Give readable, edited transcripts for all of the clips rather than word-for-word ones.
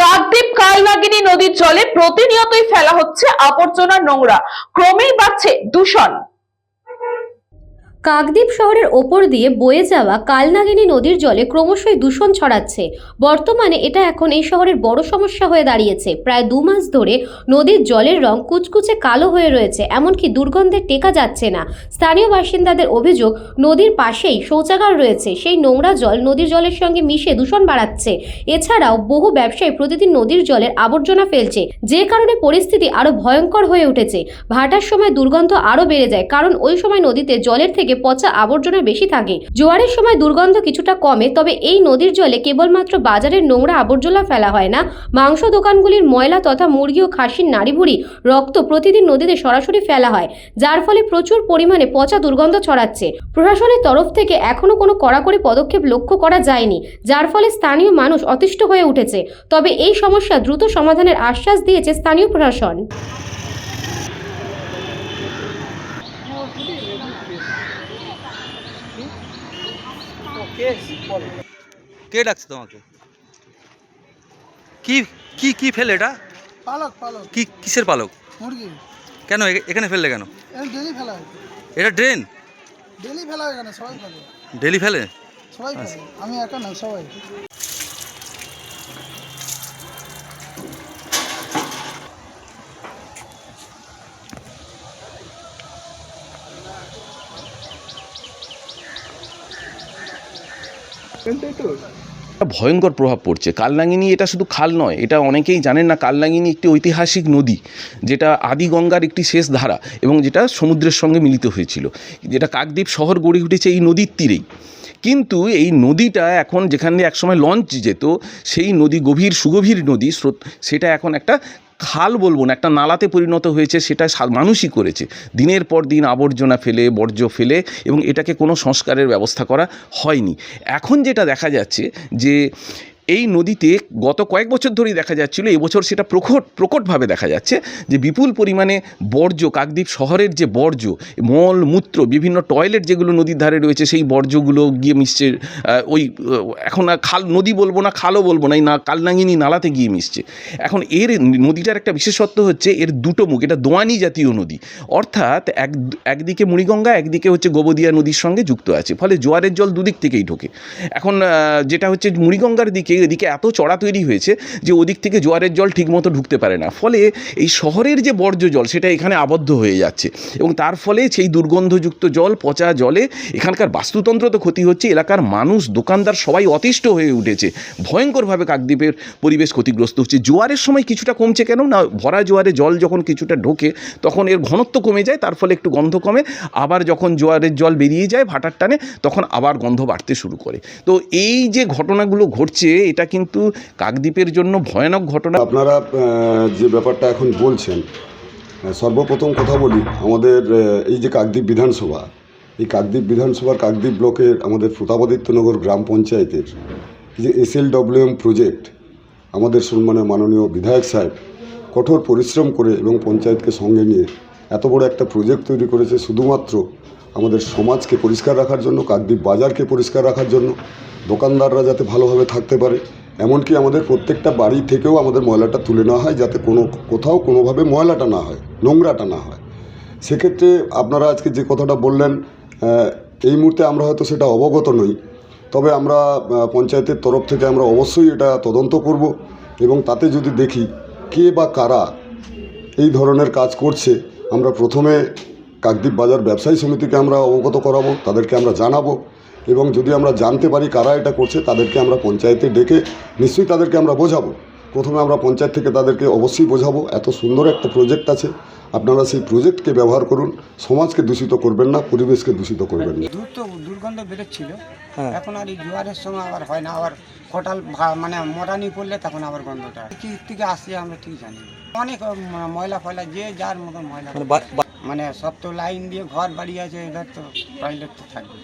কাকদ্বীপ কালনাগিনী নদীর জলে প্রতিনিয়তই ফেলা হচ্ছে আবর্জনা নোংরা, ক্রমেই বাড়ছে দূষণ। কাকদ্বীপ শহরের ওপর দিয়ে বয়ে যাওয়া কালনাগিনী নদীর জলে ক্রমশই দূষণ ছড়াচ্ছে। বর্তমানে এটা এখন এই শহরের বড় সমস্যা হয়ে দাঁড়িয়েছে। প্রায় 2 মাস ধরে নদীর জলের রং কুচকুচে কালো হয়ে রয়েছে, এমনকি দুর্গন্ধে টেকা যাচ্ছে না। স্থানীয় বাসিন্দাদের অভিযোগ, নদীর পাশেই শৌচাগার রয়েছে, সেই নোংরা জল নদীর জলের সঙ্গে মিশে দূষণ বাড়াচ্ছে। এছাড়াও বহু ব্যবসায়ী প্রতিদিন নদীর জলের আবর্জনা ফেলছে, যে কারণে পরিস্থিতি আরো ভয়ঙ্কর হয়ে উঠেছে। ভাটার সময় দুর্গন্ধ আরো বেড়ে যায়, কারণ ওই সময় নদীতে জলের থেকে পচা আবর্জনা বেশি থাকে। জোয়ারের সময় দুর্গন্ধ কিছুটা কমে, তবে এই নদীর জলে কেবলমাত্র বাজারের নোংরা আবর্জনা ফেলা হয় না, মাংস দোকানগুলির ময়লা তথা মুরগি ও খাসির নাড়িভুড়ি, রক্ত প্রতিদিন নদীতে সরাসরি ফেলা হয়, যার ফলে প্রচুর পরিমাণে পচা দুর্গন্ধ ছড়াচ্ছে। প্রশাসনের তরফ থেকে এখনো কোনো কড়াকড়ি পদক্ষেপ লক্ষ্য করা যায়নি, যার ফলে স্থানীয় মানুষ অতিষ্ঠ হয়ে উঠেছে। তবে এই সমস্যা দ্রুত সমাধানের আশ্বাস দিয়েছে স্থানীয় প্রশাসন। কে ডাকছে তোমাকে? কি কি কি ফেলে এটা? পালক পালক কি কিসের পালক? মুরগি। কেন এখানে ফেললে কেন? ডেলি ফেলা হয়, এটা ড্রেন? ডেলি ফেলা হয়, এখানে সবাই ফেলে, ডেলি ফেলে? সবাই ফেলে, আমি একা না, সবাই। ভয়ঙ্কর প্রভাব পড়ছে। কালনাগিনী এটা শুধু খাল নয়, এটা অনেকেই জানেন না, কালনাগিনী একটি ঐতিহাসিক নদী, যেটা আদি গঙ্গার একটি শেষ ধারা এবং যেটা সমুদ্রের সঙ্গে মিলিত হয়েছিল। যেটা কাকদ্বীপ শহর গড়ে উঠেছে এই নদীর তীরেই। কিন্তু এই নদীটা এখন, যেখানে একসময় লঞ্চ যেত, সেই নদী গভীর সুগভীর নদী স্রোত, সেটা এখন একটা খাল বলবো না, একটা নালাতে পরিণত হয়েছে। সেটা মানুষই করেছে, দিনের পর দিন আবর্জনা ফেলে, বর্জ্য ফেলে, এবং এটাকে কোনো সংস্কারের ব্যবস্থা করা হয়নি। এখন যেটা দেখা যাচ্ছে যে এই নদীতে গত কয়েক বছর ধরেই দেখা যাচ্ছিল, এবছর সেটা প্রকটভাবে দেখা যাচ্ছে যে বিপুল পরিমাণে বর্জ্য, কাকদ্বীপ শহরের যে বর্জ্য, মল মূত্র, বিভিন্ন টয়লেট যেগুলো নদীর ধারে রয়েছে, সেই বর্জ্যগুলো গিয়ে মিশছে ওই, এখন আর খাল নদী বলবো না, খালও বলবো না, এই কালনাগিনী নালাতে গিয়ে মিশছে। এখন এর নদীটার একটা বিশেষত্ব হচ্ছে এর দুটো মুখ, এটা দোয়ানি জাতীয় নদী, অর্থাৎ একদিকে মুড়িগঙ্গা, একদিকে হচ্ছে গোবদিয়া নদীর সঙ্গে যুক্ত আছে, ফলে জোয়ারের জল দুদিক থেকেই ঢোকে। এখন যেটা হচ্ছে মুড়িগঙ্গার দিকে, এদিকে এত চড়া তৈরি হয়েছে যে ওদিক থেকে জোয়ারের জল ঠিকমতো ঢুকতে পারে না, ফলে এই শহরের যে বর্জ্য জল সেটা এখানে আবদ্ধ হয়ে যাচ্ছে, এবং তার ফলে সেই দুর্গন্ধযুক্ত জল, পচা জলে এখানকার বাস্তুতন্ত্র তো ক্ষতি হচ্ছে, এলাকার মানুষ, দোকানদার সবাই অতিষ্ঠ হয়ে উঠেছে। ভয়ঙ্করভাবে কাকদ্বীপের পরিবেশ ক্ষতিগ্রস্ত হচ্ছে। জোয়ারের সময় কিছুটা কমছে, কেন না ভরা জোয়ারে জল যখন কিছুটা ঢোকে তখন এর ঘনত্ব কমে যায়, তার ফলে একটু গন্ধ কমে, আবার যখন জোয়ারের জল বেরিয়ে যায় ভাটার টানে, তখন আবার গন্ধ বাড়তে শুরু করে। তো এই যে ঘটনাগুলো ঘটছে, এটা কিন্তু কাকদ্বীপের জন্য ভয়ানক ঘটনা। আপনারা যে ব্যাপারটা এখন বলছেন, সর্বপ্রথম কথা বলি, আমাদের এই যে কাকদ্বীপ বিধানসভা, এই কাকদ্বীপ বিধানসভার কাকদ্বীপ ব্লকের আমাদের প্রতাপাদিত্যনগর গ্রাম পঞ্চায়েতের যে SLWM প্রজেক্ট, আমাদের সম্মানের মাননীয় বিধায়ক সাহেব কঠোর পরিশ্রম করে এবং পঞ্চায়েতকে সঙ্গে নিয়ে এত বড় একটা প্রজেক্ট তৈরি করেছে, শুধুমাত্র আমাদের সমাজকে পরিষ্কার রাখার জন্য, কাকদ্বীপ বাজারকে পরিষ্কার রাখার জন্য, দোকানদাররা যাতে ভালোভাবে থাকতে পারে, এমনকি আমাদের প্রত্যেকটা বাড়ি থেকেও আমাদের ময়লাটা তুলে নেওয়া হয়, যাতে কোথাও কোনোভাবে ময়লাটা না হয়, নোংরাটা না হয়। সেক্ষেত্রে আপনারা আজকে যে কথাটা বললেন, এই মুহূর্তে আমরা হয়তো সেটা অবগত নই, তবে আমরা পঞ্চায়েতের তরফ থেকে আমরা অবশ্যই এটা তদন্ত করব, এবং তাতে যদি দেখি কে বা কারা এই ধরনের কাজ করছে, আমরা প্রথমে কাকদ্বীপ বাজার ব্যবসায়ী সমিতিকে আমরা অবগত করাবো, তাদেরকে আমরা জানাবো, এবং যদি আমরা জানতে পারি কারা এটা করছে, তাদেরকে আমরা পঞ্চায়েতে ডেকে নিশ্চয়ই তাদেরকে আমরা বোঝাবো। প্রথমে আমরা পঞ্চায়েত থেকে তাদেরকে অবশ্যই বোঝাবো, এত সুন্দর একটা প্রজেক্ট আছে, আপনারা সেই প্রজেক্টকে ব্যবহার করুন, সমাজকে দূষিত করবেন না, পরিবেশকে দূষিত করবেন না। দুর্গন্ধ বেরোচ্ছিল, এখন আর এই জোয়ারের সময় আবার হয় না, আবার কোটাল মানে মরানি পড়লে তখন আবার গন্ধটা কি থেকে আসছে আমরা ঠিক জানি। অনেক ময়লা ফয়লা, যে যার মতো ময়লা, মানে সব তো লাইন দিয়ে ঘর বাড়ি আছে, এবার তো টয়লেট তো থাকবে।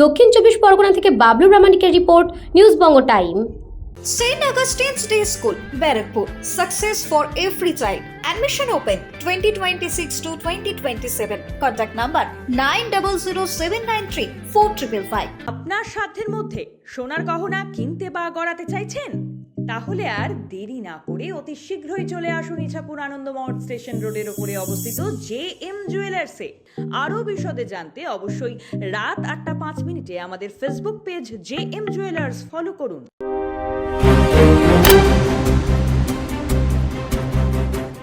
দক্ষিণ 24 পরগনা থেকে Bablu প্রামাণিকের report, news Banga time. St. Augustine's Day School, Barakpur. Success for every child. Admission open 2026 to 2027. Contact number 9007934555. আপনার সাধ্যের মধ্যে সোনার গহনা কিনতে বা গড়াতে চাইছেন? তাহলে আর দেরি না করে অতি শীঘ্রই চলে আসুন ইছাপুর আনন্দমহল স্টেশন রোডের ওপরে অবস্থিত জে.এম. জুয়েলার্সে। আরও বিশদে জানতে অবশ্যই রাত 8টা 5 মিনিটে আমাদের Facebook page JM. Jewellers follow করুন।